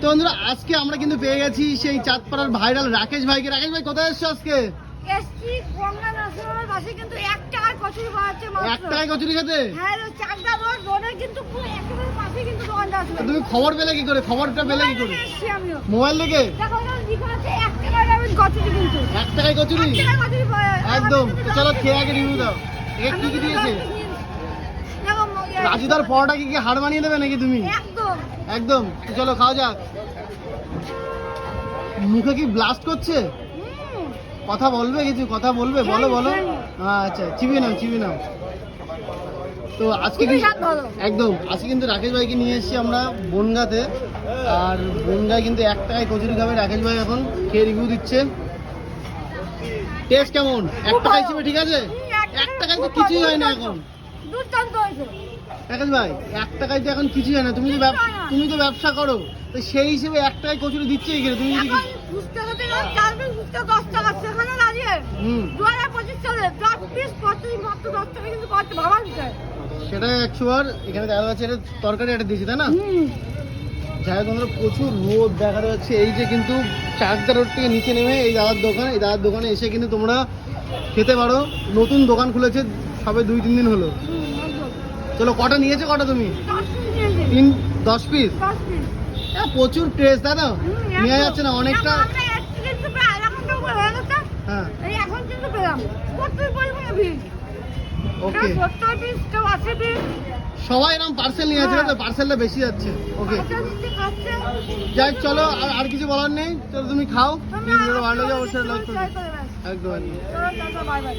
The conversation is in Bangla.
তো বন্ধুরা আজকে আমরা কিন্তু পেয়ে গেছি সেই চাঁদপাড়ার ভাইরাল রাকেশ ভাইকে। রাকেশ ভাই কোথায় এসছো আজকে? এসছি গঙ্গা ন্যাশনাল বাসে, কিন্তু 1 টাকায় কচুরি পাওয়াচ্ছে মাত্র। 1 টাকায় কচুরি খেতে? হ্যাঁ, চাকদা রোডে কিন্তু পুরো একেবারে পাশে কিন্তু দোকানটা আছে। তুমি খবর পেলে কি করে? খবরটা পেলে কি করে? এসছি আমিও মোবাইল থেকে? দেখো না, লিখা আছে 1 টাকায় আমি কচুরি, কিন্তু 1 টাকায় কচুরি? 1 টাকায় কচুরি পাওয়া যায় একদম। তো চলো খেয়ে আগে রিভিউ দাও। এ কি কি দিয়েছে? রাজুদার পরোটা কি হাড় বানিয়ে দেবে নাকি তুমি? একদম একদম। তো চলো খাওয়া যাক। মুখে কি ব্লাস্ট করছে? কথা বলবে? কিছু কথা বলবে? বলো বলো। আচ্ছা, চিবিয়ে নাও চিবিয়ে নাও। তো আজকে একদম আজকে কিন্তু রাকেশ ভাইকে নিয়ে এসেছি আমরা বনগাঁতে। আর বনগাঁয় কিন্তু 1 টাকায় কচুরি খাবে রাকেশ ভাই, এখন খেয়ে রিভিউ দিচ্ছে। টেস্ট কেমন? 1 টাকা হিসেবে ঠিক আছে? 1 টাকায় তো কিছুই হয় না এখন। দুর্দান্ত হয়েছে রাকেশ ভাই, 1 টাকায় তো এখন কিছুই হয় না। তুমি তো ব্যবসা করো, তো সেই হিসেবে 1 টাকায় কচুরি দিচ্ছে এখানে। তুমি যদি 10 টাকা থেকে 4 পিস 10 টাকা সেখানে দাঁড়িয়ে 2025 সালে 10 পিস কচুরি মাত্র 10 টাকা কিন্তু পাচ্ছে, ভাবা যায়। সেটা 100 বার। এখানে দেখা যাচ্ছে এটা তরকারি একটা দিয়েছে, তাই না? যাই হোক বন্ধুরা, প্রচুর রোদ দেখা যাচ্ছে। এই যে কিন্তু চাকদা রোড থেকে নিচে নেমে এই দাদার দোকান, এই দাদার দোকানে এসে কিন্তু তোমরা খেতে পারো। নতুন দোকান খুলেছে, সবে 2-3 দিন হলো। চলো, কটা নিয়েছে কটা তুমি? 10 পিস? প্রচুর টেস্ট, তাই না? নেওয়া যাচ্ছে না অনেকটা। হ্যাঁ, এখন কিন্তু পেলাম প্রচুর পরিমাণে ভিড়। ওকে। 70 পিস, 80 পিস, সবাই এরকম পার্সেল নিয়ে যাচ্ছে, তো পার্সেলটা বেশি যাচ্ছে। ওকে, যাই চলো, আর কিছু বলার নেই। চলো তুমি খাও। ভিডিওটা ভালো লাগে অবশ্যই লাইক করবে। একদম একদম। Bye bye.